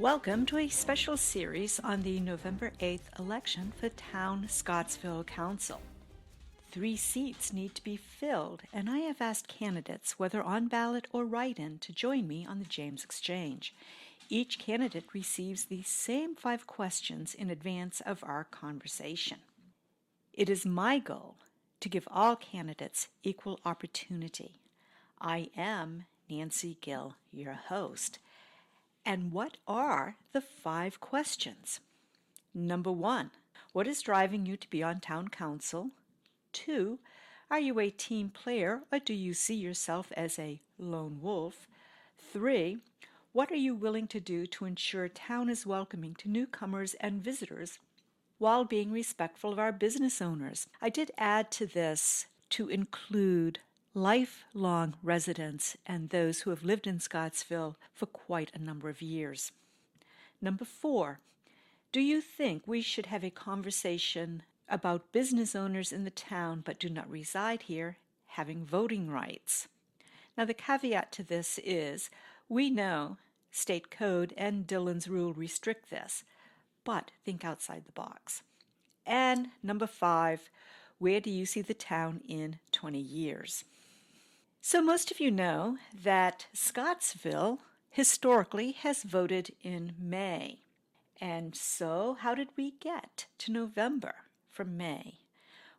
Welcome to a special series on the November 8th election for Town Scottsville Council. 3 seats need to be filled, and I have asked candidates, whether on ballot or write-in, to join me on the James Exchange. Each candidate receives the same 5 questions in advance of our conversation. It is my goal to give all candidates equal opportunity. I am Nancy Gill, your host. And what are the 5 questions? Number 1, what is driving you to be on town council? 2, are you a team player or do you see yourself as a lone wolf? 3, what are you willing to do to ensure town is welcoming to newcomers and visitors while being respectful of our business owners? I did add to this to include lifelong residents and those who have lived in Scottsville for quite a number of years. Number 4, do you think we should have a conversation about business owners in the town but do not reside here having voting rights? Now the caveat to this is we know state code and Dillon's rule restrict this, but think outside the box. And number 5, where do you see the town in 20 years? So most of you know that Scottsville historically has voted in May. And so how did we get to November from May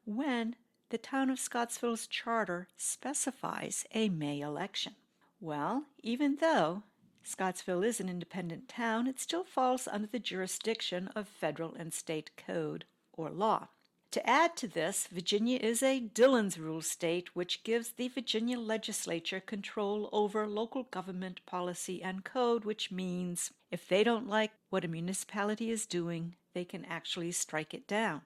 when the town of Scottsville's charter specifies a May election? Well, even though Scottsville is an independent town, it still falls under the jurisdiction of federal and state code or law. To add to this, Virginia is a Dillon's Rule state, which gives the Virginia legislature control over local government policy and code, which means if they don't like what a municipality is doing, they can actually strike it down.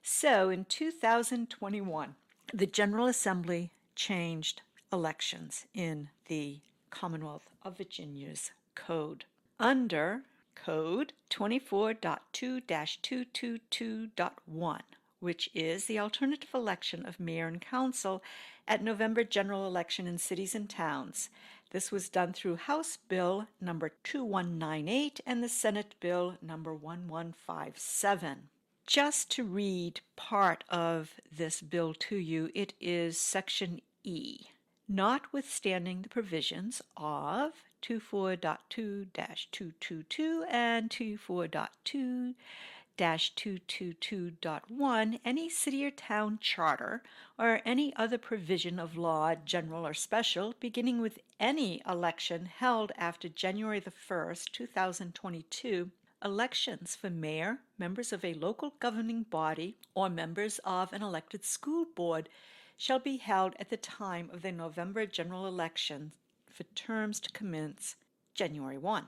So in 2021, the General Assembly changed elections in the Commonwealth of Virginia's code. Under Code 24.2-222.1, which is the alternative election of mayor and council at November general election in cities and towns. This was done through House Bill number 2198 and the Senate Bill number 1157. Just to read part of this bill to you, it is Section E. Notwithstanding the provisions of 24.2-222 and 24.2-222.1, any city or town charter or any other provision of law, general or special, beginning with any election held after January the 1st, 2022, elections for mayor, members of a local governing body, or members of an elected school board shall be held at the time of the November general election for terms to commence January 1.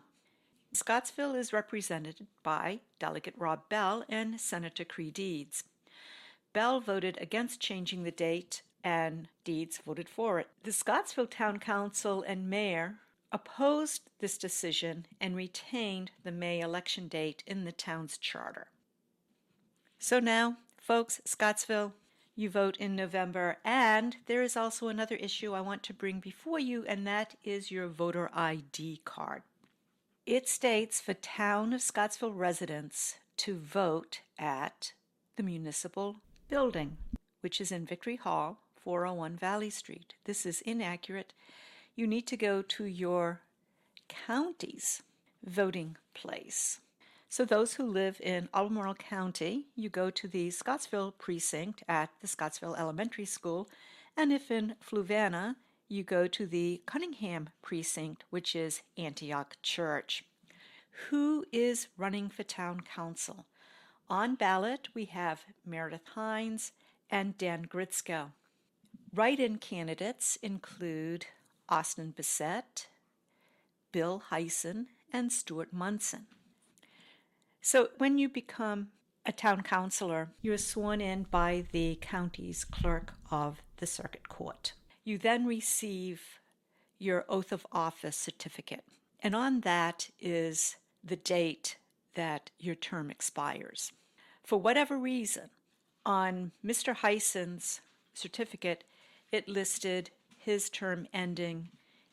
Scottsville is represented by Delegate Rob Bell and Senator Cree Deeds. Bell voted against changing the date, and Deeds voted for it. The Scottsville Town Council and Mayor opposed this decision and retained the May election date in the town's charter. So now, folks, Scottsville, you vote in November, and there is also another issue I want to bring before you, and that is your voter ID card. It states for Town of Scottsville residents to vote at the municipal building, which is in Victory Hall, 401 Valley Street. This is inaccurate. You need to go to your county's voting place. So those who live in Albemarle County, you go to the Scottsville precinct at the Scottsville Elementary School, and if in Fluvanna, you go to the Cunningham precinct, which is Antioch Church. Who is running for town council? On ballot, we have Meredith Hynes and Dan Gritsko. Write-in candidates include Austyn Bessette, Bill Hyson, and Stuart Munson. So when you become a town councilor, you are sworn in by the county's clerk of the circuit court. You then receive your oath of office certificate, and on that is the date that your term expires. For whatever reason, on Mr. Hyson's certificate, it listed his term ending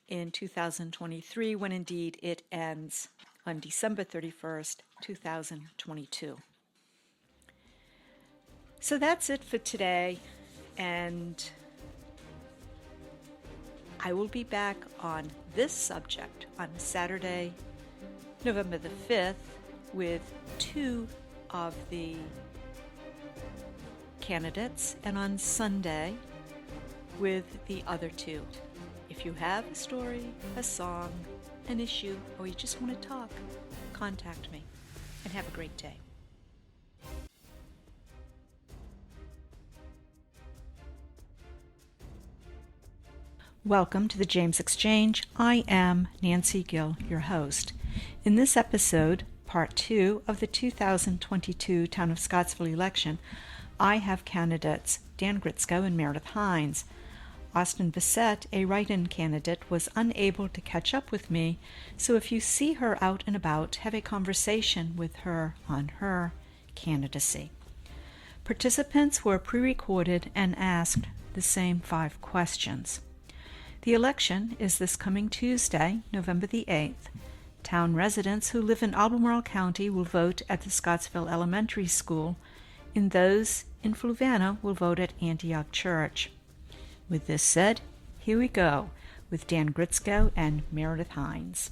in 2023 when indeed it ends on December 31st, 2022. So that's it for today, and I will be back on this subject on Saturday, November the 5th, with two of the candidates, and on Sunday with the other two. If you have a story, a song, an issue, or you just want to talk, contact me, and have a great day. Welcome to the James Exchange. I am Nancy Gill, your host. In this episode, part 2 of the 2022 Town of Scottsville election, I have candidates Dan Gritsko and Meredith Hynes. Austyn Bessette, a write-in candidate, was unable to catch up with me, so if you see her out and about, have a conversation with her on her candidacy. Participants were pre-recorded and asked the same 5 questions. The election is this coming Tuesday, November the 8th. Town residents who live in Albemarle County will vote at the Scottsville Elementary School, and those in Fluvanna will vote at Antioch Church. With this said, here we go with Dan Gritsko and Meredith Hynes.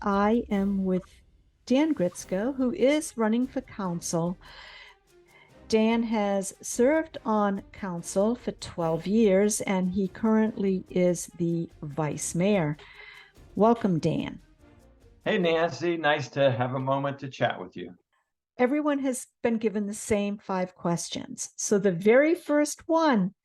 I am with Dan Gritsko, who is running for council. Dan has served on council for 12 years, and he currently is the vice mayor. Welcome, Dan. Hey, Nancy. Nice to have a moment to chat with you. Everyone has been given the same 5 questions. So the very first one,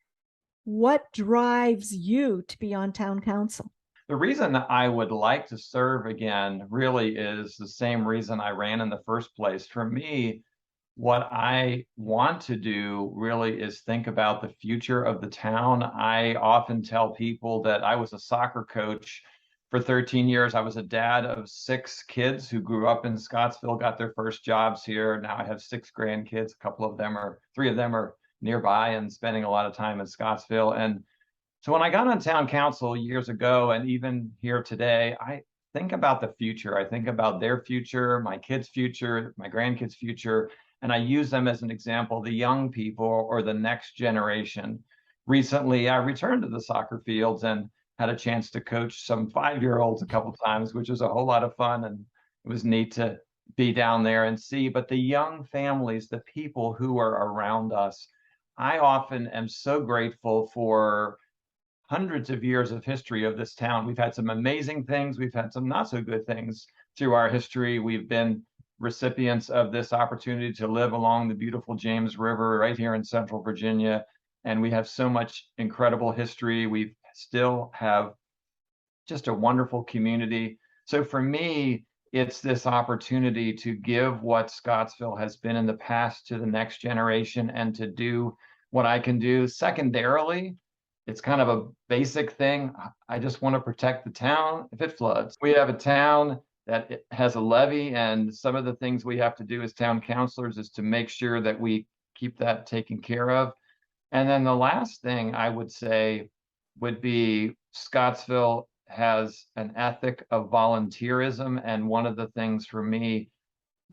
what drives you to be on town council? The reason I would like to serve again really is the same reason I ran in the first place. For me, what I want to do really is think about the future of the town. I often tell people that I was a soccer coach for 13 years. I was a dad of 6 kids who grew up in Scottsville, got their first jobs here. Now I have 6 grandkids. 3 of them are nearby and spending a lot of time in Scottsville. And so when I got on town council years ago, and even here today, I think about the future. I think about their future, my kids' future, my grandkids' future, and I use them as an example, the young people or the next generation. Recently, I returned to the soccer fields and had a chance to coach some 5-year-olds a couple times, which was a whole lot of fun. And it was neat to be down there and see. But the young families, the people who are around us, I often am so grateful for hundreds of years of history of this town. We've had some amazing things. We've had some not so good things through our history. We've been recipients of this opportunity to live along the beautiful James River right here in Central Virginia. And we have so much incredible history. We still have just a wonderful community. So for me, it's this opportunity to give what Scottsville has been in the past to the next generation and to do what I can do. Secondarily, it's kind of a basic thing. I just want to protect the town if it floods. We have a town that has a levee, and some of the things we have to do as town councilors is to make sure that we keep that taken care of. And then the last thing I would say would be Scottsville has an ethic of volunteerism, and one of the things for me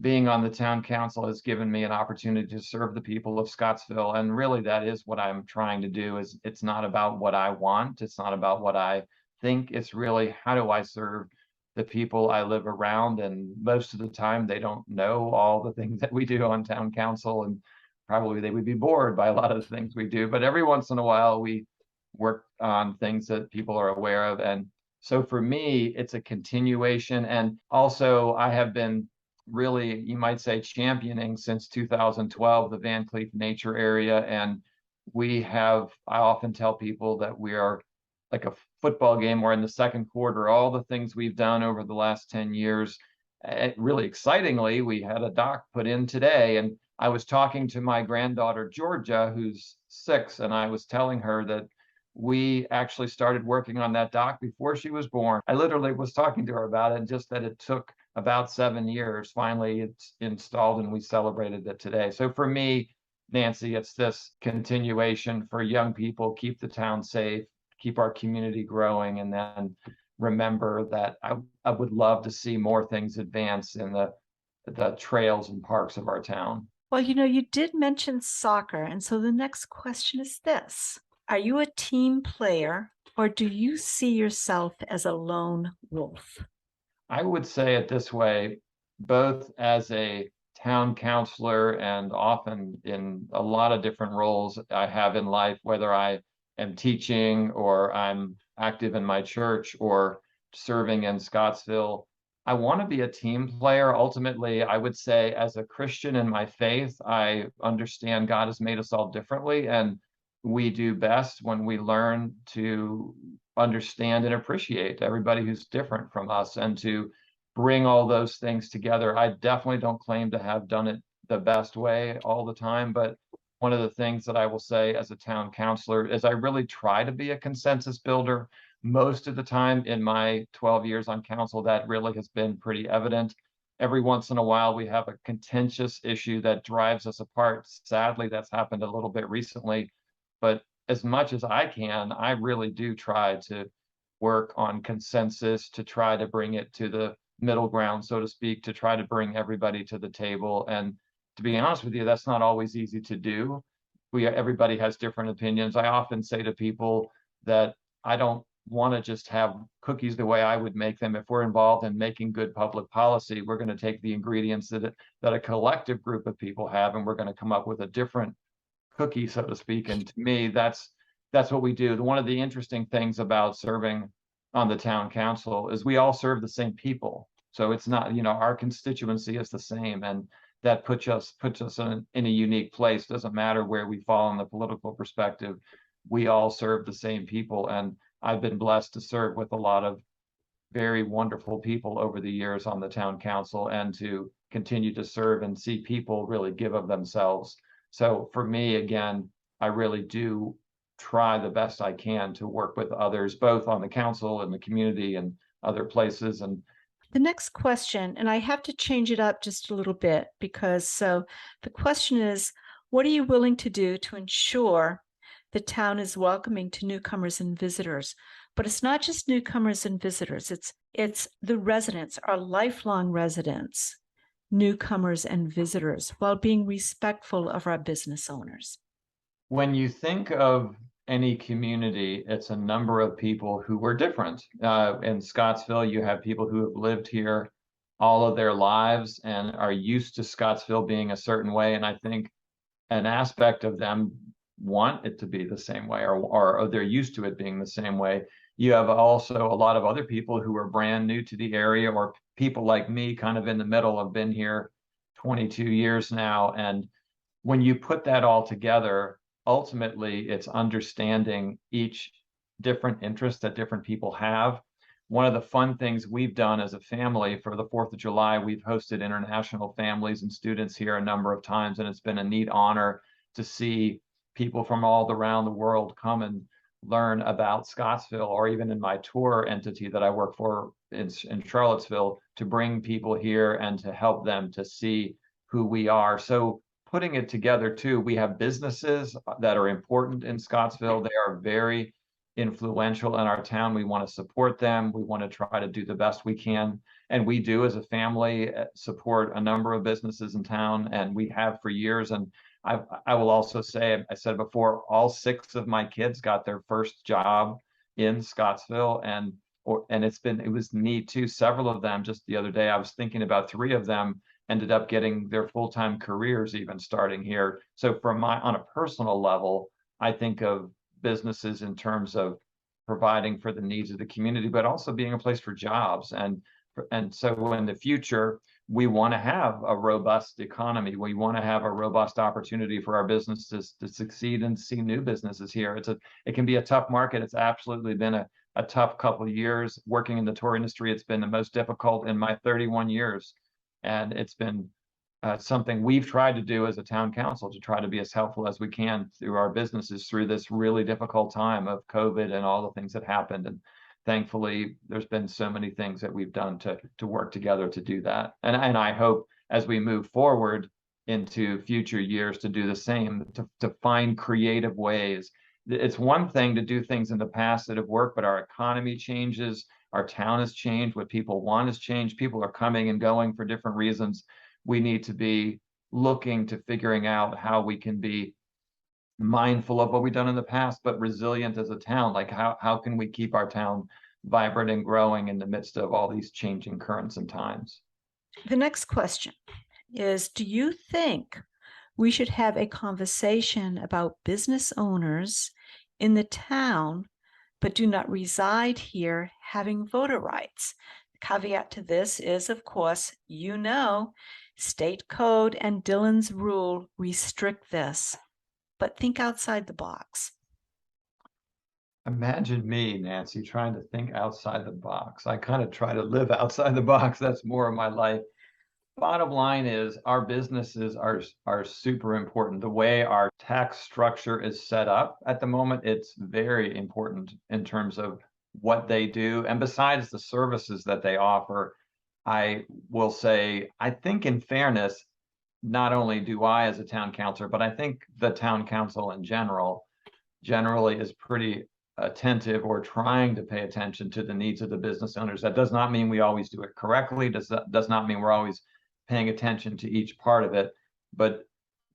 being on the town council has given me an opportunity to serve the people of Scottsville. And really that is what I'm trying to do. Is it's not about what I want, it's not about what I think, it's really how do I serve the people I live around. And most of the time they don't know all the things that we do on town council, and probably they would be bored by a lot of the things we do, but every once in a while we work on things that people are aware of. And so for me, it's a continuation. And also I have been really, you might say, championing since 2012 the Van Cleef Nature Area. And I often tell people that we are like a football game. We're in the second quarter. All the things we've done over the last 10 years, really excitingly, we had a dock put in today. And I was talking to my granddaughter, Georgia, who's 6, and I was telling her that we actually started working on that dock before she was born. I literally was talking to her about it, and just that it took about 7 years. Finally, it's installed, and we celebrated it today. So for me, Nancy, it's this continuation for young people, keep the town safe, keep our community growing, and then remember that I would love to see more things advance in the trails and parks of our town. Well, you did mention soccer, and so the next question is this. Are you a team player, or do you see yourself as a lone wolf? I would say it this way, both as a town councilor and often in a lot of different roles I have in life, whether I am teaching or I'm active in my church or serving in Scottsville. I want to be a team player. Ultimately, I would say as a Christian in my faith, I understand God has made us all differently, and we do best when we learn to understand and appreciate everybody who's different from us and to bring all those things together. I definitely don't claim to have done it the best way all the time, but one of the things that I will say as a town councilor is I really try to be a consensus builder. Most of the time in my 12 years on council, that really has been pretty evident. Every once in a while, we have a contentious issue that drives us apart. Sadly, that's happened a little bit recently, but as much as I can, I really do try to work on consensus to try to bring it to the middle ground, so to speak, to try to bring everybody to the table. And to be honest with you, that's not always easy to do. Everybody has different opinions. I often say to people that I don't want to just have cookies the way I would make them. If we're involved in making good public policy, we're going to take the ingredients that a collective group of people have, and we're going to come up with a different cookie, so to speak. And to me, that's what we do. One of the interesting things about serving on the town council is we all serve the same people. So it's not, our constituency is the same, and that puts us in a unique place. Doesn't matter where we fall in the political perspective. We all serve the same people, and I've been blessed to serve with a lot of very wonderful people over the years on the town council and to continue to serve and see people really give of themselves. So for me, again, I really do try the best I can to work with others, both on the council and the community and other places. And The next question, and I have to change it up just a little bit because the question is, what are you willing to do to ensure the town is welcoming to newcomers and visitors? But it's not just newcomers and visitors, it's the residents, our lifelong residents, newcomers and visitors, while being respectful of our business owners. when you think of any community, it's a number of people who were different. In Scottsville, you have people who have lived here all of their lives and are used to Scottsville being a certain way. And I think an aspect of them want it to be the same way, or they're used to it being the same way. You have also a lot of other people who are brand new to the area, or people like me, kind of in the middle, have been here 22 years now. And when you put that all together, ultimately it's understanding each different interest that different people have. One of the fun things we've done as a family for the 4th of July, we've hosted international families and students here a number of times, and it's been a neat honor to see people from all around the world come and learn about Scottsville, or even in my tour entity that I work for in Charlottesville, to bring people here and to help them to see who we are. So putting it together too, we have businesses that are important in Scottsville. They are very influential in our town. We want to support them. We want to try to do the best we can. And we do, as a family, support a number of businesses in town, and we have for years. And I will also say, I said before, all 6 of my kids got their first job in Scottsville, and it was neat too. Several of them, just the other day, I was thinking about 3 of them ended up getting their full-time careers even starting here. So on a personal level, I think of businesses in terms of providing for the needs of the community, but also being a place for jobs. And so in the future, we want to have a robust economy. We want to have a robust opportunity for our businesses to succeed and see new businesses here. It can be a tough market. It's absolutely been a tough couple of years working in the tour industry. It's been the most difficult in my 31 years. And it's been something we've tried to do as a town council, to try to be as helpful as we can through our businesses through this really difficult time of COVID and all the things that happened. And thankfully, there's been so many things that we've done to work together to do that. And I hope as we move forward into future years to do the same, to find creative ways. it's one thing to do things in the past that have worked, but our economy changes, our town has changed, what people want has changed. People are coming and going for different reasons. We need to be looking to figuring out how we can be mindful of what we've done in the past, but resilient as a town. Like how can we keep our town vibrant and growing in the midst of all these changing currents and times? The next question is, do you think we should have a conversation about business owners in the town but do not reside here having voter rights? The caveat to this is, of course, state code and Dillon's rule restrict this, but think outside the box. Imagine me, Nancy, trying to think outside the box. I kind of try to live outside the box. That's more of my life. Bottom line is our businesses are super important. The way our tax structure is set up at the moment, it's very important in terms of what they do. And besides the services that they offer, I will say, I think in fairness, not only do I as a town councilor, but I think the town council in generally is pretty attentive or trying to pay attention to the needs of the business owners. That does not mean we always do it correctly. Does not mean we're always paying attention to each part of it, but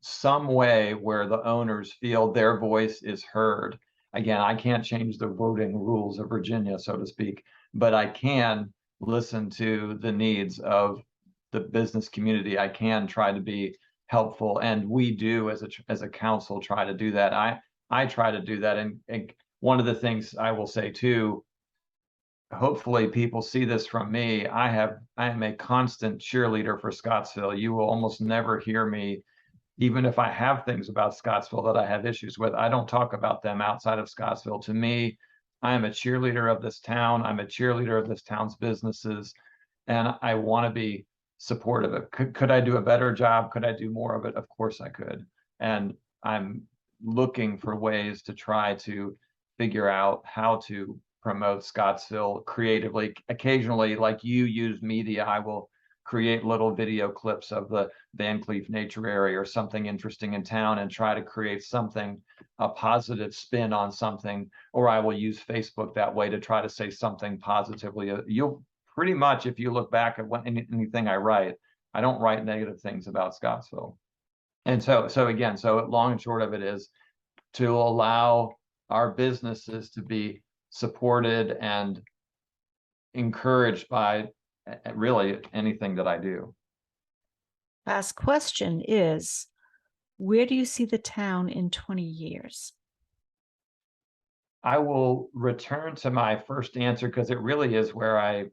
some way where the owners feel their voice is heard. Again, I can't change the voting rules of Virginia, so to speak, but I can listen to the needs of the business community. I can try to be helpful, and we do as a council try to do that. I try to do that, and one of the things I will say too, hopefully people see this from me. I am a constant cheerleader for Scottsville. You will almost never hear me, even if I have things about Scottsville that I have issues with, I don't talk about them outside of Scottsville. To me, I am a cheerleader of this town. I'm a cheerleader of this town's businesses, and I want to be supportive of it. Could I do a better job? Could I do more of it? Of course I could. And I'm looking for ways to try to figure out how to promote Scottsville creatively. Occasionally, like you use media, I will create little video clips of the Van Cleef Nature Area or something interesting in town and try to create something, a positive spin on something, or I will use Facebook that way to try to say something positively. You'll pretty much, if you look back at anything I write, I don't write negative things about Scottsville. And so long and short of it is to allow our businesses to be supported and encouraged by really anything that I do. Last question is, where do you see the town in 20 years? I will return to my first answer because it really is where I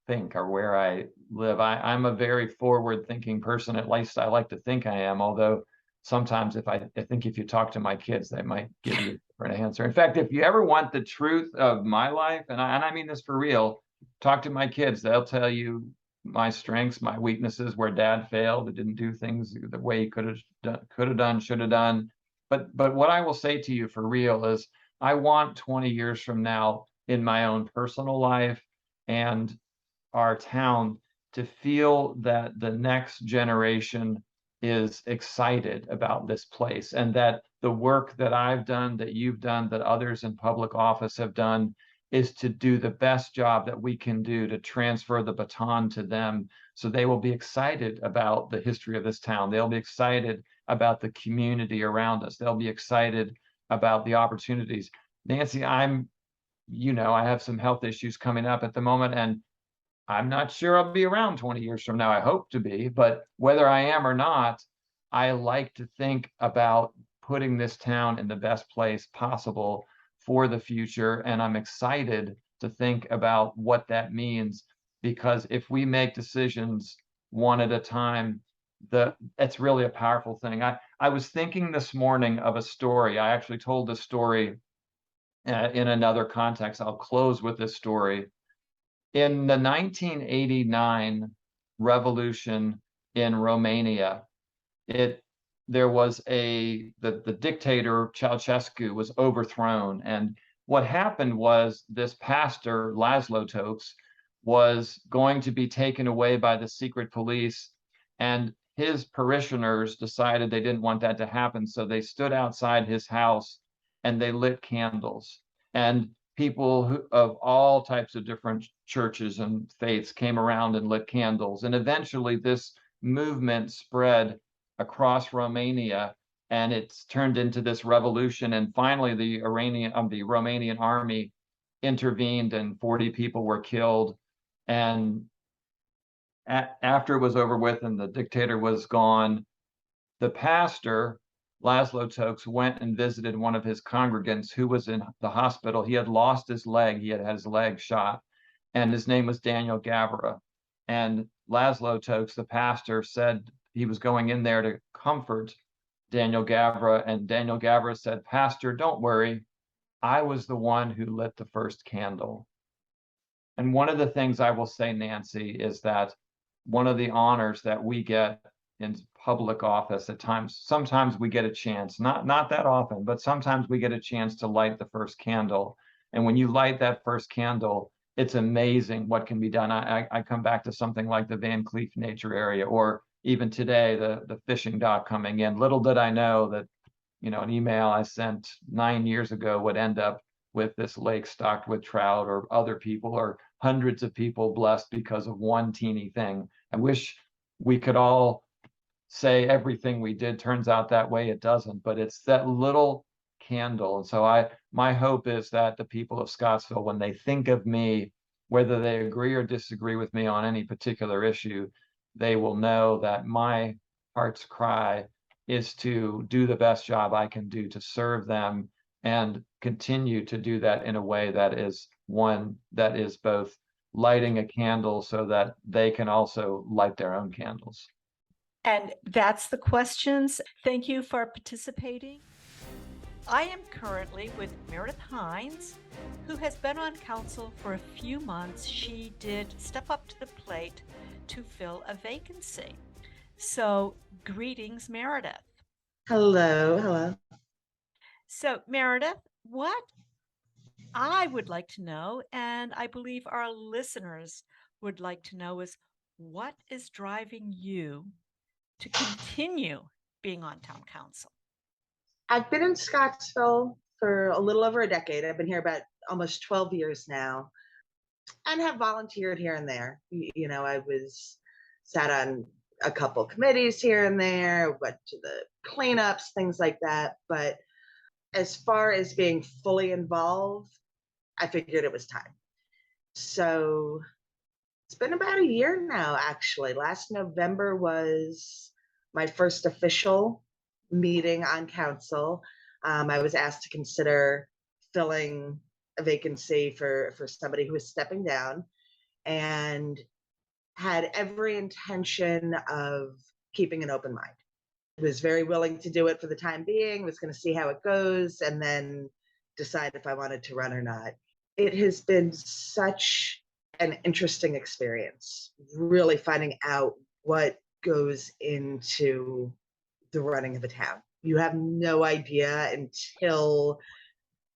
think or where I live. I'm a very forward-thinking person. At least I like to think I am, although sometimes I think if you talk to my kids, they might give you a different answer. In fact, if you ever want the truth of my life, and I mean this for real, talk to my kids. They'll tell you my strengths, my weaknesses, where dad failed, it didn't do things the way he could have done, should have done. But what I will say to you for real is I want 20 years from now in my own personal life and our town to feel that the next generation is excited about this place and that the work that I've done, that you've done, that others in public office have done is to do the best job that we can do to transfer the baton to them so they will be excited about the history of this town. They'll be excited about the community around us. They'll be excited about the opportunities. Nancy, I have some health issues coming up at the moment, and I'm not sure I'll be around 20 years from now. I hope to be, but whether I am or not, I like to think about putting this town in the best place possible for the future. And I'm excited to think about what that means, because if we make decisions one at a time, it's really a powerful thing. I was thinking this morning of a story. I actually told this story in another context. I'll close with this story. In the 1989 revolution in Romania, there was the dictator Ceausescu was overthrown, and what happened was this pastor Laszlo Tokes was going to be taken away by the secret police, and his parishioners decided they didn't want that to happen, so they stood outside his house and they lit candles. And people of all types of different churches and faiths came around and lit candles. And eventually this movement spread across Romania, and it's turned into this revolution. And finally, the Romanian army intervened, and 40 people were killed. And after it was over with and the dictator was gone, the pastor, Laszlo Tokes, went and visited one of his congregants who was in the hospital. He had lost his leg. He had his leg shot, and his name was Daniel Gavra. And Laszlo Tokes, the pastor, said he was going in there to comfort Daniel Gavra. And Daniel Gavra said, "Pastor, don't worry. I was the one who lit the first candle." And one of the things I will say, Nancy, is that one of the honors that we get in public office at times, sometimes we get a chance, not that often, but sometimes we get a chance to light the first candle. And when you light that first candle, it's amazing what can be done. I come back to something like the Van Cleef Nature Area, or even today, the fishing dock coming in. Little did I know that, an email I sent 9 years ago would end up with this lake stocked with trout, or other people, or hundreds of people blessed because of one teeny thing. I wish we could all say everything we did turns out that way. It doesn't, but it's that little candle. And so my hope is that the people of Scottsville, when they think of me, whether they agree or disagree with me on any particular issue, they will know that my heart's cry is to do the best job I can do to serve them, and continue to do that in a way that is one that is both lighting a candle so that they can also light their own candles. And that's the questions. Thank you for participating. I am currently with Meredith Hynes, who has been on council for a few months. She did step up to the plate to fill a vacancy. So, greetings, Meredith. Hello. So, Meredith, what I would like to know, and I believe our listeners would like to know, is what is driving you to continue being on town council? I've been in Scottsville for a little over a decade. I've been here about almost 12 years now, and have volunteered here and there. I was sat on a couple committees here and there, went to the cleanups, things like that. But as far as being fully involved, I figured it was time. So it's been about a year now, actually. Last November was my first official meeting on council. I was asked to consider filling a vacancy for somebody who was stepping down, and had every intention of keeping an open mind. I was very willing to do it for the time being, was going to see how it goes, and then decide if I wanted to run or not. It has been such an interesting experience, really finding out what goes into the running of a town. You have no idea until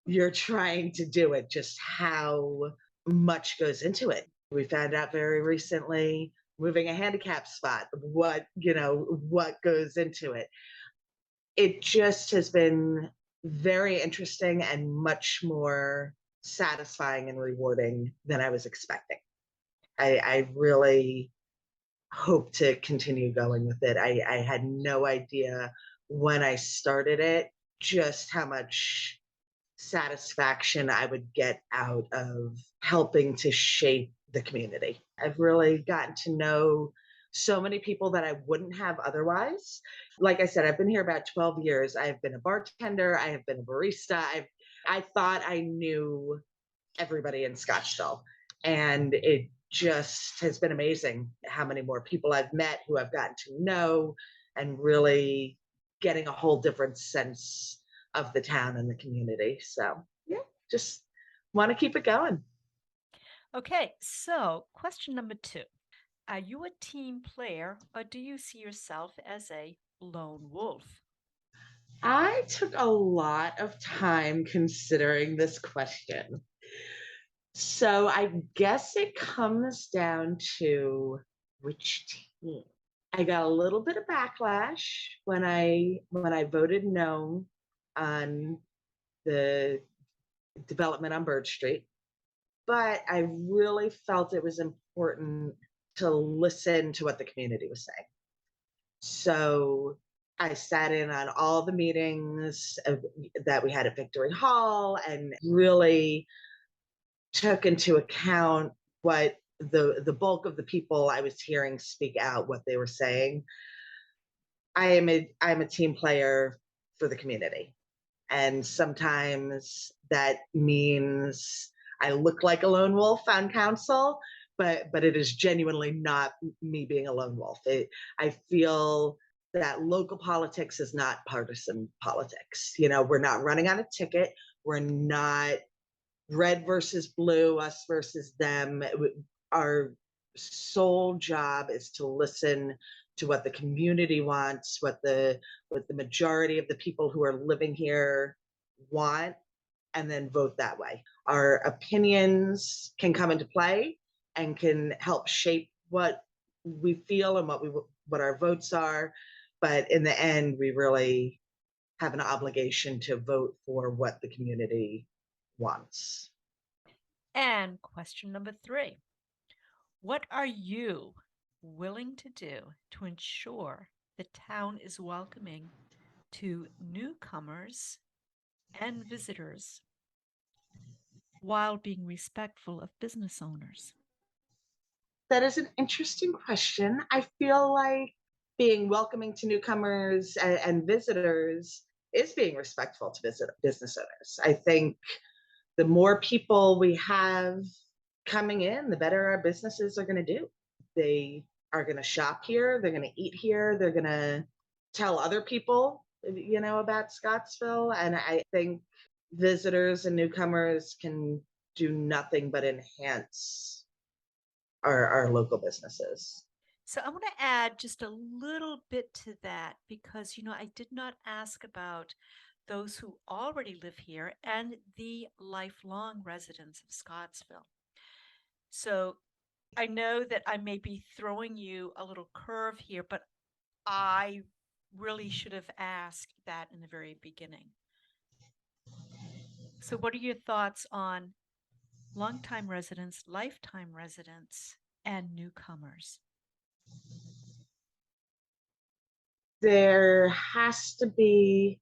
you're trying to do it, just how much goes into it. We found out very recently, moving a handicap spot, what goes into it. It just has been very interesting and much more satisfying and rewarding than I was expecting. I really hope to continue going with it. I had no idea when I started it just how much satisfaction I would get out of helping to shape the community. I've really gotten to know so many people that I wouldn't have otherwise. Like I said, I've been here about 12 years. I've been a bartender. I have been a barista. I thought I knew everybody in Scottsville, and it just has been amazing how many more people I've met, who I've gotten to know, and really getting a whole different sense of the town and the community. So yeah, just want to keep it going. Okay, so question number 2. Are you a team player, or do you see yourself as a lone wolf? I took a lot of time considering this question. So I guess it comes down to which team. I got a little bit of backlash when I voted no on the development on Bird Street. But I really felt it was important to listen to what the community was saying. So I sat in on all the meetings that we had at Victory Hall and really took into account what the bulk of the people I was hearing speak out, what they were saying. I'm a team player for the community. And sometimes that means I look like a lone wolf on council, but it is genuinely not me being a lone wolf. I feel that local politics is not partisan politics. You know, we're not running on a ticket. We're not red versus blue, us versus them. Our sole job is to listen to what the community wants, what the majority of the people who are living here want, and then vote that way. Our opinions can come into play and can help shape what we feel and what our votes are, but in the end, we really have an obligation to vote for what the community wants. And question number 3. What are you willing to do to ensure the town is welcoming to newcomers and visitors while being respectful of business owners? That is an interesting question. I feel like being welcoming to newcomers and visitors is being respectful to business owners. I think the more people we have coming in, the better our businesses are going to do. They are going to shop here, they're going to eat here, they're going to tell other people, you know, about Scottsville. And I think visitors and newcomers can do nothing but enhance our local businesses. So I want to add just a little bit to that because, you know, I did not ask about those who already live here and the lifelong residents of Scottsville. So I know that I may be throwing you a little curve here, but I really should have asked that in the very beginning. So what are your thoughts on longtime residents, lifetime residents, and newcomers? There has to be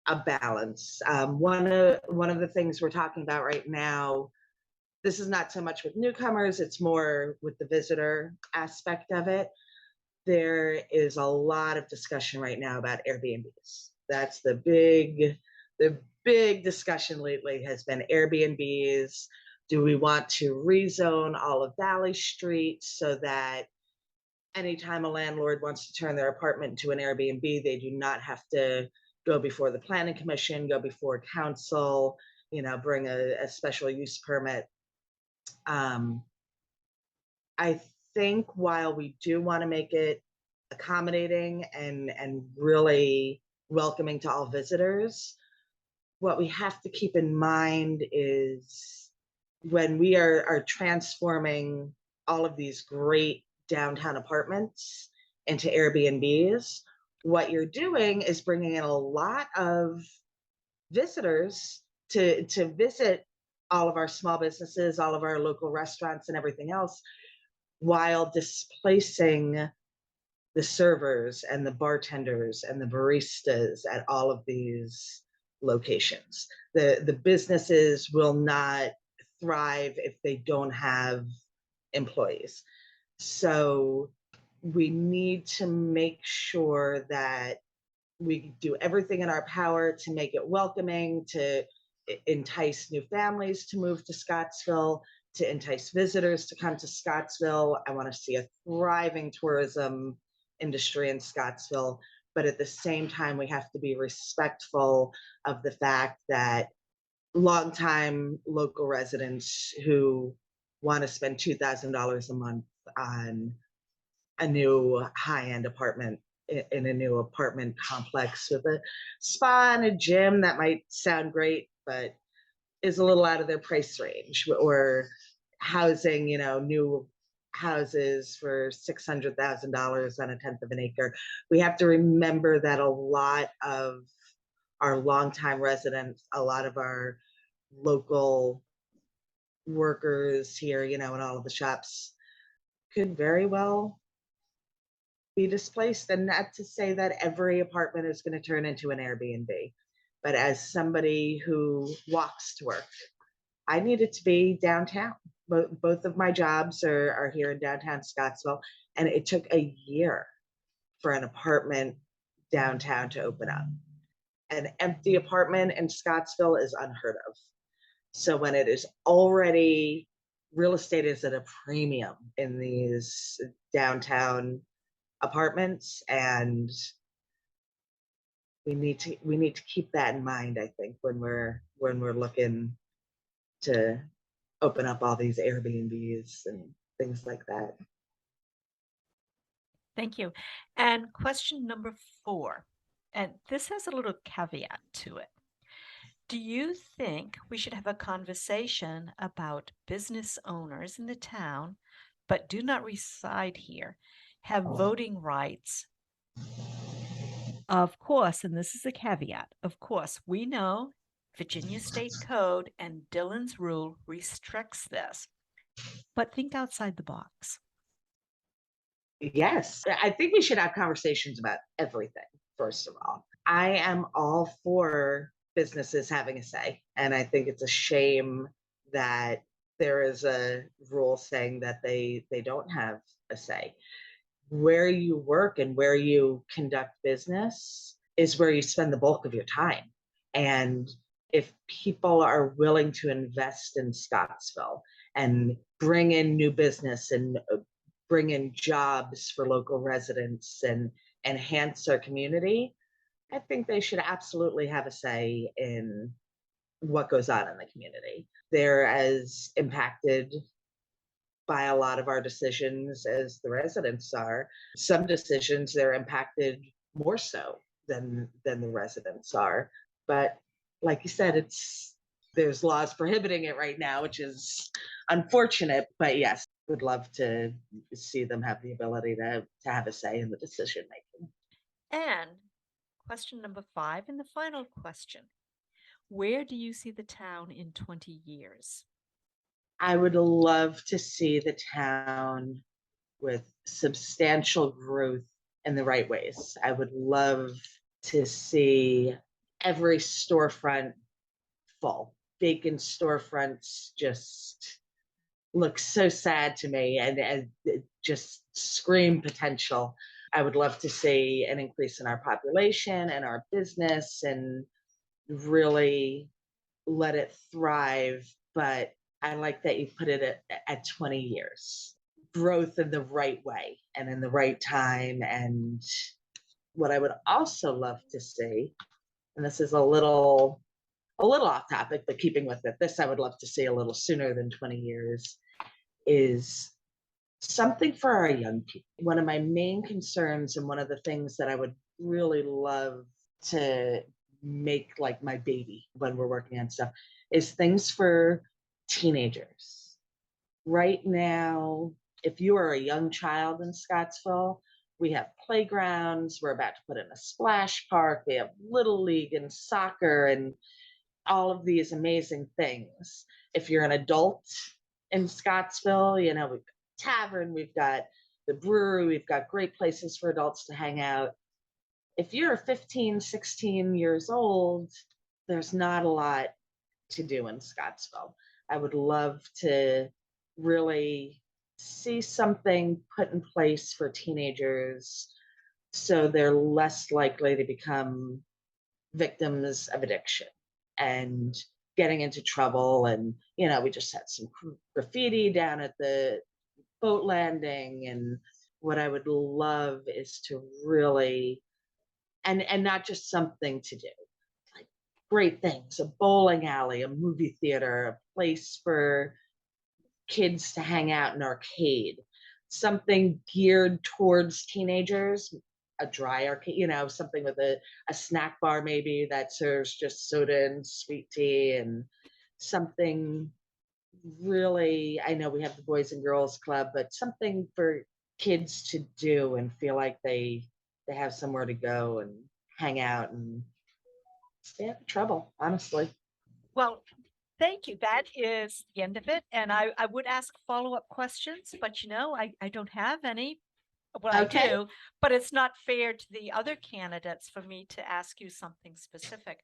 a balance. One of the things we're talking about right now, this is not so much with newcomers, it's more with the visitor aspect of it. There is a lot of discussion right now about Airbnbs. That's the big discussion lately has been Airbnbs. Do we want to rezone all of Valley Street so that anytime a landlord wants to turn their apartment into an Airbnb, they do not have to go before the planning commission, go before council, you know, bring a special use permit. I think while we do want to make it accommodating and really welcoming to all visitors, what we have to keep in mind is when we are transforming all of these great downtown apartments into Airbnbs, what you're doing is bringing in a lot of visitors to visit all of our small businesses, all of our local restaurants and everything else, while displacing the servers and the bartenders and the baristas at all of these locations. The businesses will not thrive if they don't have employees. So we need to make sure that we do everything in our power to make it welcoming, to entice new families to move to Scottsville, to entice visitors to come to Scottsville. I want to see a thriving tourism industry in Scottsville, but at the same time, we have to be respectful of the fact that longtime local residents who want to spend $2,000 a month on a new high-end apartment in a new apartment complex with a spa and a gym, that might sound great, but is a little out of their price range. Or housing, you know, new houses for $600,000 on a tenth of an acre. We have to remember that a lot of our longtime residents, a lot of our local workers here, in all of the shops could very well be displaced. And not to say that every apartment is going to turn into an Airbnb, but as somebody who walks to work, I need it to be downtown. Both of my jobs are here in downtown Scottsville, and it took a year for an apartment downtown to open up. An empty apartment in Scottsville is unheard of. So when it is already, real estate is at a premium in these downtown apartments, and we need to keep that in mind, I think, when we're looking to open up all these Airbnbs and things like that. Thank you. And question number 4, and this has a little caveat to it. Do you think we should have a conversation about business owners in the town, but do not reside here, have voting rights? Of course, and this is a caveat, of course, we know Virginia State Code and Dillon's rule restricts this, but think outside the box. Yes, I think we should have conversations about everything, first of all. I am all for businesses having a say, and I think it's a shame that there is a rule saying that they don't have a say. Where you work and where you conduct business is where you spend the bulk of your time. And if people are willing to invest in Scottsville and bring in new business and bring in jobs for local residents and enhance our community, I think they should absolutely have a say in what goes on in the community. They're as impacted by a lot of our decisions as the residents are. Some decisions they're impacted more so than the residents are. But like you said, there's laws prohibiting it right now, which is unfortunate. But yes, would love to see them have the ability to have a say in the decision making. And question number 5, and the final question. Where do you see the town in 20 years? I would love to see the town with substantial growth in the right ways. I would love to see every storefront full. Vacant storefronts just look so sad to me and just scream potential. I would love to see an increase in our population and our business and really let it thrive. But I like that you put it at 20 years. Growth in the right way and in the right time. And what I would also love to see, and this is a little off topic, but keeping with it, this I would love to see a little sooner than 20 years, is something for our young people. One of my main concerns and one of the things that I would really love to make like my baby when we're working on stuff is things for teenagers. Right now, if you are a young child in Scottsville, we have playgrounds. We're about to put in a splash park. We have Little League and soccer and all of these amazing things. If you're an adult in Scottsville, we've got the tavern, we've got the brewery, we've got great places for adults to hang out. If you're 15, 16 years old, there's not a lot to do in Scottsville. I would love to really see something put in place for teenagers so they're less likely to become victims of addiction and getting into trouble. And, we just had some graffiti down at the boat landing. And what I would love is to really, and not just something to do, like great things, a bowling alley, a movie theater, a place for kids to hang out, an arcade, something geared towards teenagers, a dry arcade, something with a snack bar maybe that serves just soda and sweet tea, and something really, I know we have the Boys and Girls Club, but something for kids to do and feel like they have somewhere to go and hang out and stay out of trouble, honestly. Well, thank you. That is the end of it. And I would ask follow-up questions, but I don't have any. Well, I Okay. do, but it's not fair to the other candidates for me to ask you something specific.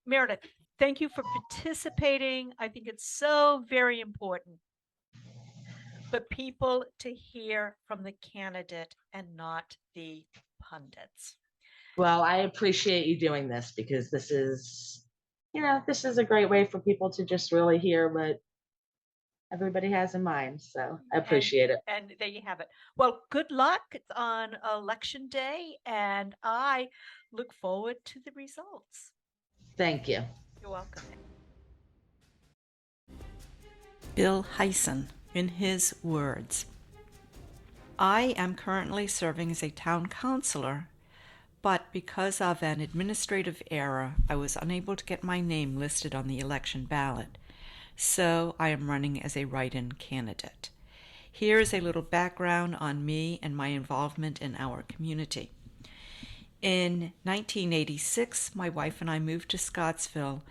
Meredith, thank you for participating. I think it's so very important for people to hear from the candidate and not the pundits. Well, I appreciate you doing this because this is a great way for people to just really hear what everybody has in mind. So I appreciate it. And there you have it. Well, good luck on election day, and I look forward to the results. Thank you. You're welcome. Bill Hyson, in his words, I am currently serving as a town councilor, but because of an administrative error, I was unable to get my name listed on the election ballot. So I am running as a write-in candidate. Here is a little background on me and my involvement in our community. In 1986, my wife and I moved to Scottsville,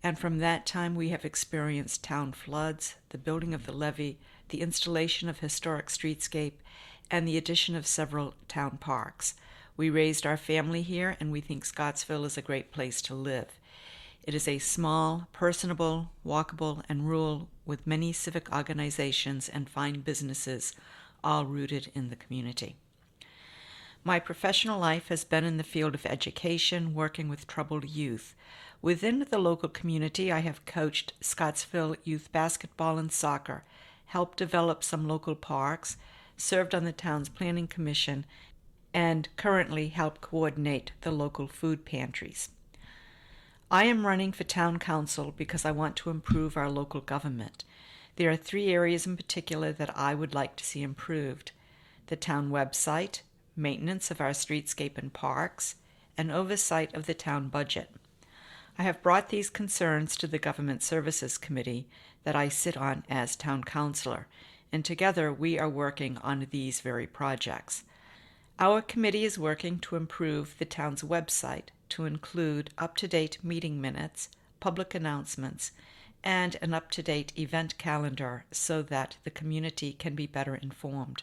and from that time we have experienced town floods, the building of the levee, the installation of historic streetscape, and the addition of several town parks. We raised our family here, and we think Scottsville is a great place to live. It is a small, personable, walkable, and rural with many civic organizations and fine businesses, all rooted in the community. My professional life has been in the field of education, working with troubled youth. Within the local community, I have coached Scottsville youth basketball and soccer, helped develop some local parks, served on the town's planning commission, and currently help coordinate the local food pantries. I am running for town council because I want to improve our local government. There are 3 areas in particular that I would like to see improved: the town website, maintenance of our streetscape and parks, and oversight of the town budget. I have brought these concerns to the Government Services Committee that I sit on as town councilor, and together we are working on these very projects. Our committee is working to improve the town's website to include up-to-date meeting minutes, public announcements, and an up-to-date event calendar so that the community can be better informed.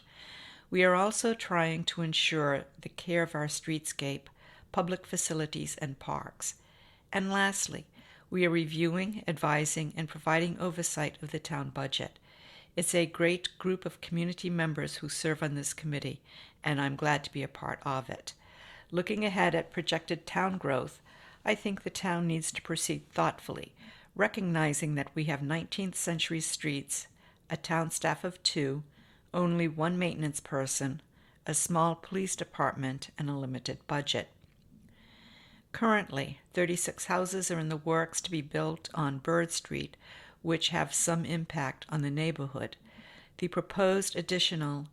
We are also trying to ensure the care of our streetscape, public facilities, and parks. And lastly, we are reviewing, advising, and providing oversight of the town budget. It's a great group of community members who serve on this committee, and I'm glad to be a part of it. Looking ahead at projected town growth, I think the town needs to proceed thoughtfully, recognizing that we have 19th century streets, a town staff of 2, only 1 maintenance person, a small police department, and a limited budget. Currently, 36 houses are in the works to be built on Bird Street, which have some impact on the neighborhood. The proposed additional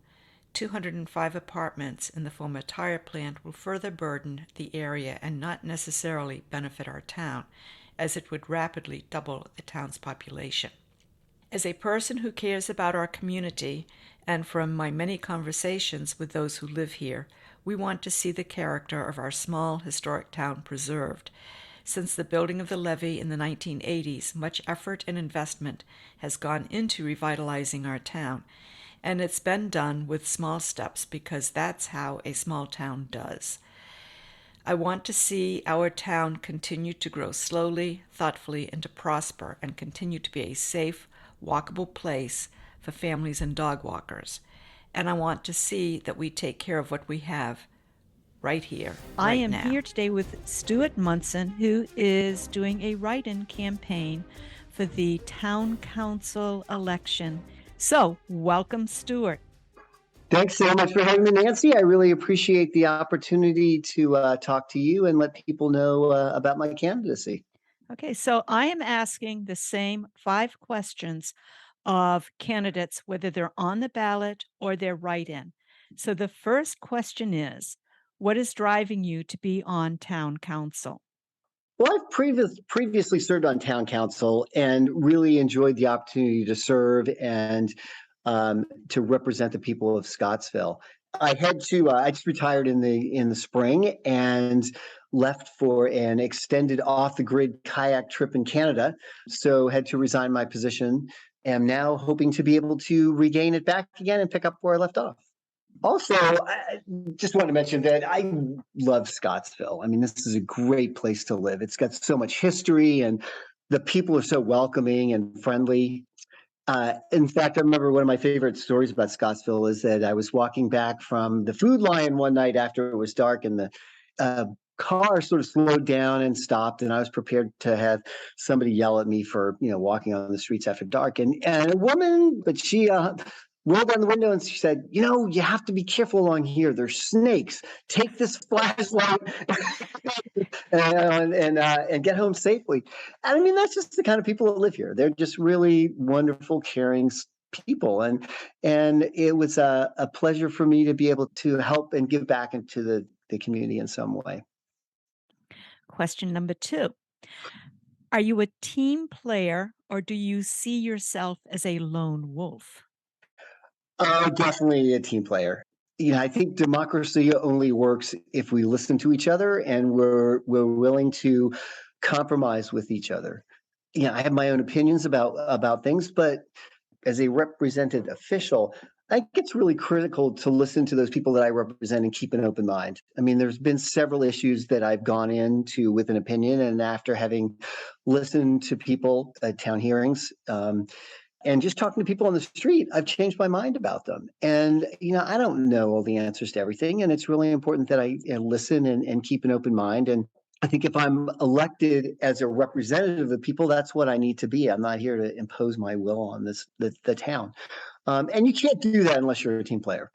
205 apartments in the former tire plant will further burden the area and not necessarily benefit our town, as it would rapidly double the town's population. As a person who cares about our community, and from my many conversations with those who live here, we want to see the character of our small historic town preserved. Since the building of the levee in the 1980s, much effort and investment has gone into revitalizing our town, and it's been done with small steps because that's how a small town does. I want to see our town continue to grow slowly, thoughtfully, and to prosper and continue to be a safe, walkable place for families and dog walkers. And I want to see that we take care of what we have right here, right I am now. here today with Stuart Munson, who is doing a write-in campaign for the town council election. So, welcome, Stuart. Thanks so much for having me, Nancy. I really appreciate the opportunity to talk to you and let people know about my candidacy. Okay, so I am asking the same 5 questions of candidates, whether they're on the ballot or they're write-in. So the first question is, what is driving you to be on town council? Well, I've previously served on town council and really enjoyed the opportunity to serve and to represent the people of Scottsville. I just retired in the spring, and left for an extended off-the-grid kayak trip in Canada, so had to resign my position. Am now hoping to be able to regain it back again and pick up where I left off. Also, I just want to mention that I love Scottsville. I mean, this is a great place to live. It's got so much history, and the people are so welcoming and friendly. In fact, I remember one of my favorite stories about Scottsville is that I was walking back from the Food Lion one night after it was dark, and the car sort of slowed down and stopped, and I was prepared to have somebody yell at me for walking on the streets after dark. And a woman, but she rolled down the window and she said, you have to be careful along here. There's snakes. Take this flashlight and get home safely. And I mean, that's just the kind of people that live here. They're just really wonderful, caring people. And it was a pleasure for me to be able to help and give back into the community in some way. Question number 2. Are you a team player, or do you see yourself as a lone wolf? Definitely a team player. I think democracy only works if we listen to each other and we're willing to compromise with each other. I have my own opinions about things, but as a represented official, I think it's really critical to listen to those people that I represent and keep an open mind. I mean, there's been several issues that I've gone into with an opinion, and after having listened to people at town hearings, and just talking to people on the street, I've changed my mind about them. And, I don't know all the answers to everything. And it's really important that I listen and keep an open mind. And I think if I'm elected as a representative of the people, that's what I need to be. I'm not here to impose my will on the town. And you can't do that unless you're a team player.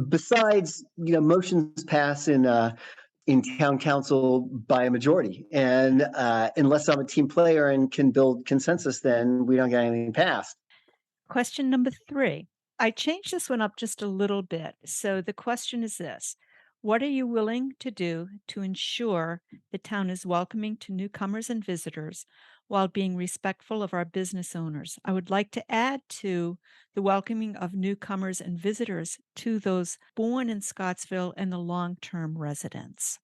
Besides, motions pass in town council by a majority. And unless I'm a team player and can build consensus, then we don't get anything passed. Question number 3. I changed this one up just a little bit. So the question is this: what are you willing to do to ensure the town is welcoming to newcomers and visitors while being respectful of our business owners? I would like to add to the welcoming of newcomers and visitors to those born in Scottsville and the long-term residents.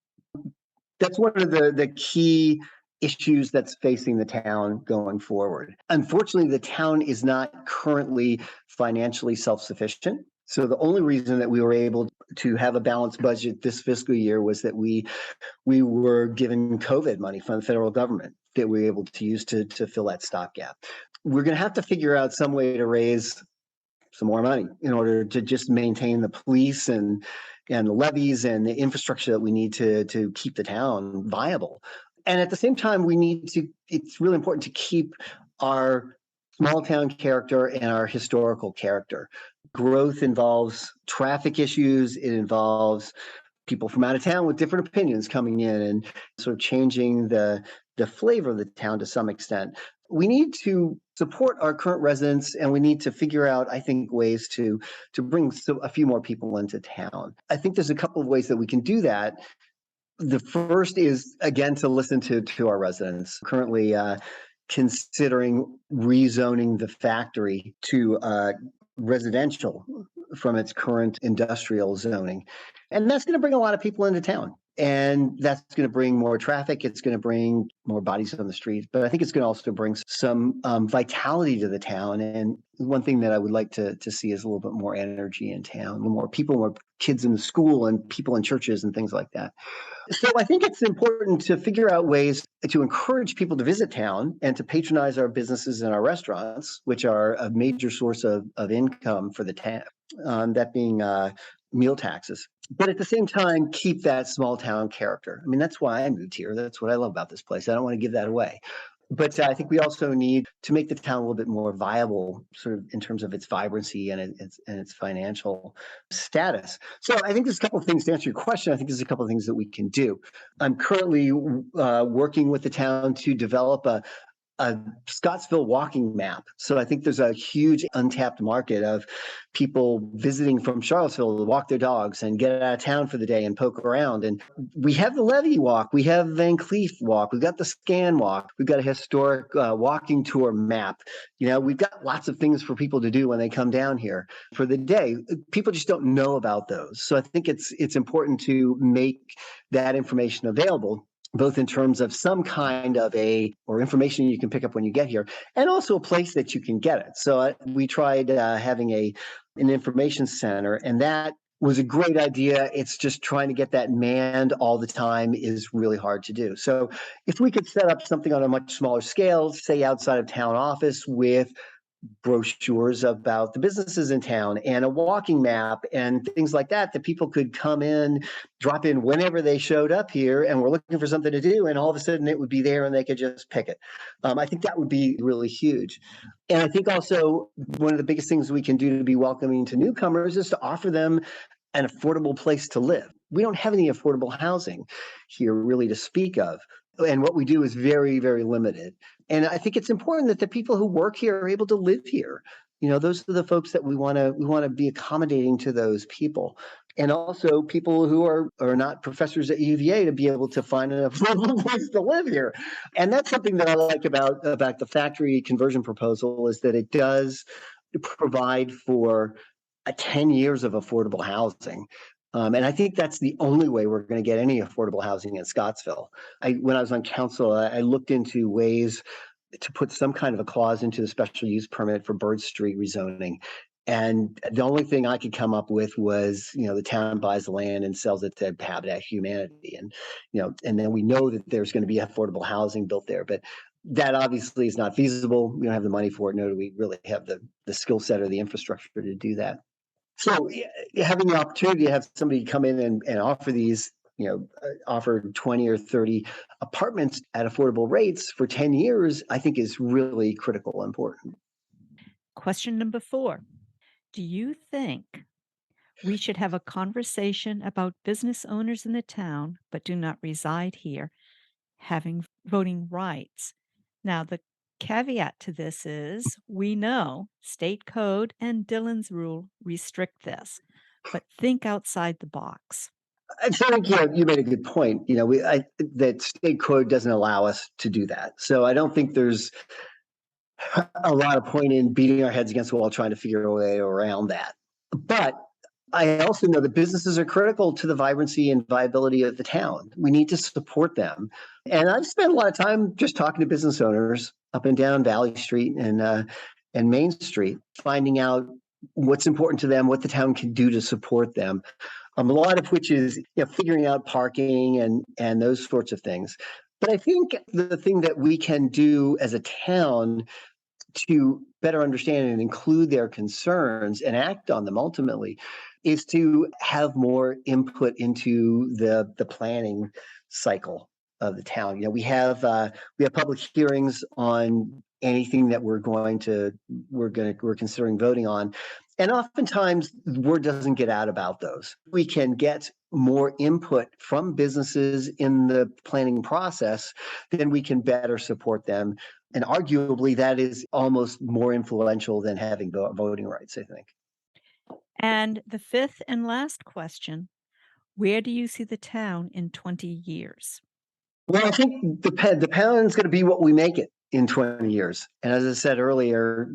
That's one of the key issues that's facing the town going forward. Unfortunately, the town is not currently financially self-sufficient. So the only reason that we were able to have a balanced budget this fiscal year was that we were given COVID money from the federal government that we were able to use to fill that stopgap. We're going to have to figure out some way to raise some more money in order to just maintain the police and the levies and the infrastructure that we need to keep the town viable. And at the same time, it's really important to keep our small town character and our historical character. Growth involves traffic issues. It involves people from out of town with different opinions coming in and sort of changing the flavor of the town to some extent. We need to support our current residents, and we need to figure out, I think, ways to bring a few more people into town. I think there's a couple of ways that we can do that. The first is, again, to listen to our residents. Currently considering rezoning the factory to residential from its current industrial zoning. And that's going to bring a lot of people into town. And that's going to bring more traffic. It's going to bring more bodies on the street. But I think it's going to also bring some vitality to the town. And one thing that I would like to see is a little bit more energy in town, more people, more kids in the school and people in churches and things like that. So I think it's important to figure out ways to encourage people to visit town and to patronize our businesses and our restaurants, which are a major source of income for the town, that being meal taxes. But at the same time, keep that small town character. I mean, that's why I moved here. That's what I love about this place. I don't want to give that away. But I think we also need to make the town a little bit more viable, sort of in terms of its vibrancy and its financial status. So I think there's a couple of things to answer your question. I think there's a couple of things that we can do. I'm currently working with the town to develop a Scottsville walking map. So I think there's a huge untapped market of people visiting from Charlottesville to walk their dogs and get out of town for the day and poke around. And we have the Levee Walk, we have Van Cleef Walk, we've got the Scan Walk, we've got a historic walking tour map. We've got lots of things for people to do when they come down here for the day. People just don't know about those. So I think it's important to make that information available, both in terms of some kind of or information you can pick up when you get here, and also a place that you can get it. So we tried having an information center, and that was a great idea. It's just trying to get that manned all the time is really hard to do. So if we could set up something on a much smaller scale, say outside of town office, with brochures about the businesses in town and a walking map and things like that people could come in, drop in whenever they showed up here and were looking for something to do, and all of a sudden it would be there and they could just pick it. I think that would be really huge. And I think also one of the biggest things we can do to be welcoming to newcomers is to offer them an affordable place to live. We don't have any affordable housing here really to speak of. And what we do is very, very limited. And I think it's important that the people who work here are able to live here. Those are the folks that we want to be accommodating to those people. And also people who are not professors at UVA to be able to find an affordable place to live here. And that's something that I like about the factory conversion proposal, is that it does provide for 10 years of affordable housing. And I think that's the only way we're going to get any affordable housing in Scottsville. When I was on council, I looked into ways to put some kind of a clause into the special use permit for Bird Street rezoning. And the only thing I could come up with was, the town buys the land and sells it to Habitat Humanity. And, and then we know that there's going to be affordable housing built there. But that obviously is not feasible. We don't have the money for it, nor do we really have the skill set or the infrastructure to do that. So having the opportunity to have somebody come in and offer these, offer 20 or 30 apartments at affordable rates for 10 years, I think is really critical and important. Question number 4. Do you think we should have a conversation about business owners in the town but do not reside here having voting rights? Now, the caveat to this is we know state code and Dillon's rule restrict this, but think outside the box. I think you made a good point. That state code doesn't allow us to do that. So I don't think there's a lot of point in beating our heads against the wall trying to figure a way around that. But I also know that businesses are critical to the vibrancy and viability of the town. We need to support them. And I've spent a lot of time just talking to business owners up and down Valley Street and Main Street, finding out what's important to them, what the town can do to support them. A lot of which is figuring out parking and those sorts of things. But I think the thing that we can do as a town to better understand and include their concerns and act on them ultimately is to have more input into the planning cycle of the town. We have public hearings on anything that we're considering voting on. And oftentimes word doesn't get out about those. We can get more input from businesses in the planning process, then we can better support them. And arguably that is almost more influential than having voting rights, I think. And the 5th and last question, where do you see the town in 20 years? Well, I think the town is going to be what we make it in 20 years. And as I said earlier,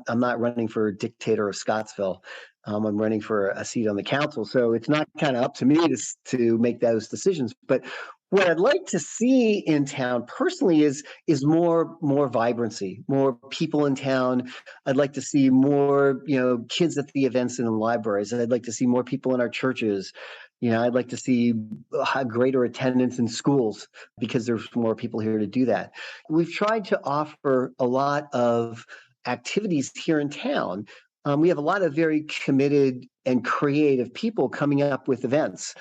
I'm not running for dictator of Scottsville. I'm running for a seat on the council. So it's not kind of up to me to make those decisions. But what I'd like to see in town personally is more vibrancy, more people in town. I'd like to see more, kids at the events in the libraries. I'd like to see more people in our churches. I'd like to see greater attendance in schools because there's more people here to do that. We've tried to offer a lot of activities here in town. We have a lot of very committed and creative people coming up with events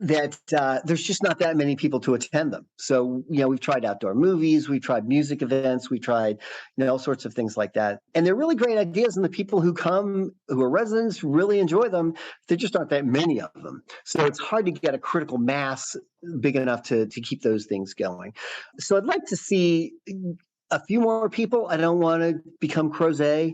that there's just not that many people to attend them. So, we've tried outdoor movies, we've tried music events, we tried, all sorts of things like that. And they're really great ideas. And the people who come, who are residents, really enjoy them. There just aren't that many of them. So it's hard to get a critical mass big enough to keep those things going. So I'd like to see a few more people. I don't want to become Crozet.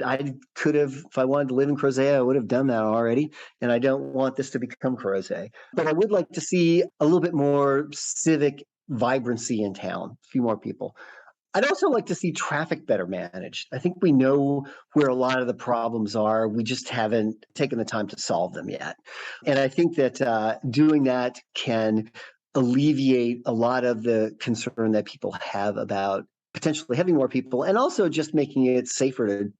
I could have, if I wanted to live in Crozet, I would have done that already. And I don't want this to become Crozet. But I would like to see a little bit more civic vibrancy in town, a few more people. I'd also like to see traffic better managed. I think we know where a lot of the problems are. We just haven't taken the time to solve them yet. And I think that doing that can alleviate a lot of the concern that people have about potentially having more people, and also just making it safer to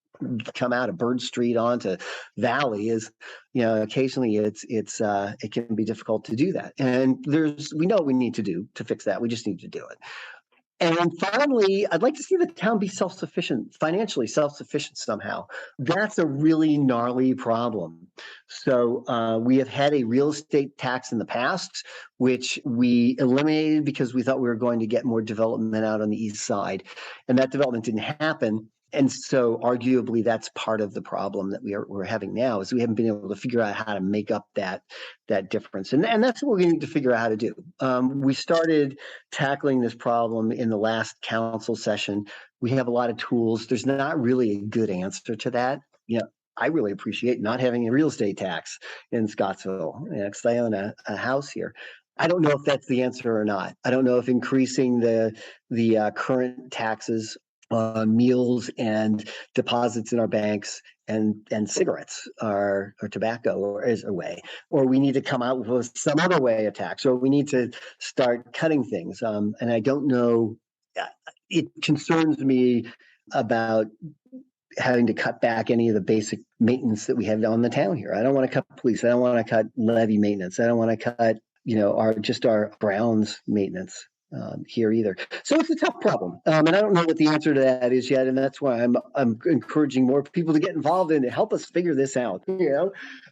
come out of Bird Street onto Valley. Is, occasionally it can be difficult to do that. And we know what we need to do to fix that. We just need to do it. And finally, I'd like to see the town be self-sufficient, financially self-sufficient somehow. That's a really gnarly problem. So we have had a real estate tax in the past, which we eliminated because we thought we were going to get more development out on the east side. And that development didn't happen. And so arguably that's part of the problem that we're having now, is we haven't been able to figure out how to make up that difference. And that's what we need to figure out how to do. We started tackling this problem in the last council session. We have a lot of tools. There's not really a good answer to that. I really appreciate not having a real estate tax in Scottsville, because I own a house here. I don't know if that's the answer or not. I don't know if increasing the current taxes on meals and deposits in our banks and cigarettes or tobacco or is a way, or we need to come out with some other way of tax, or we need to start cutting things. And I don't know. It concerns me about having to cut back any of the basic maintenance that we have on the town here. I don't want to cut police. I don't want to cut levy maintenance. I don't want to cut, our grounds maintenance here either. So it's a tough problem. And I don't know what the answer to that is yet. And that's why I'm encouraging more people to get involved in it, help us figure this out,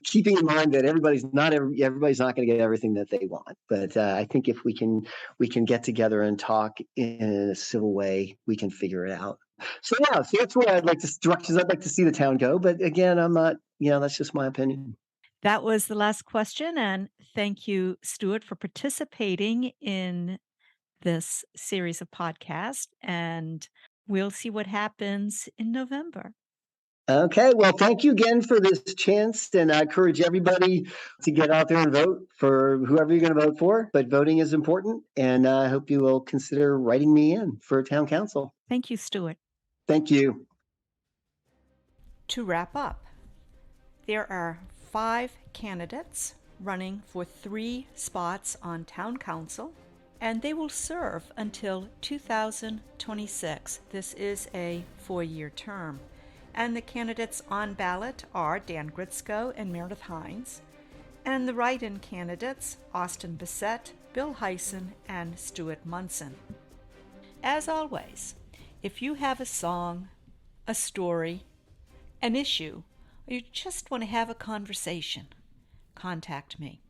keeping in mind that everybody's not going to get everything that they want. But I think if we can get together and talk in a civil way, we can figure it out. So that's where directions I'd like to see the town go. But again, I'm not, that's just my opinion. That was the last question. And thank you, Stuart, for participating in this series of podcasts. And we'll see what happens in November. Okay, well, thank you again for this chance. And I encourage everybody to get out there and vote for whoever you're going to vote for. But voting is important. And I hope you will consider writing me in for town council. Thank you, Stuart. Thank you. To wrap up, there are 5 candidates running for 3 spots on town council, and they will serve until 2026. This is a 4-year term. And the candidates on ballot are Dan Gritsko and Meredith Hynes, and the write-in candidates, Austyn Bessette, Bill Hyson, and Stuart Munson. As always, if you have a song, a story, an issue, or you just want to have a conversation, contact me.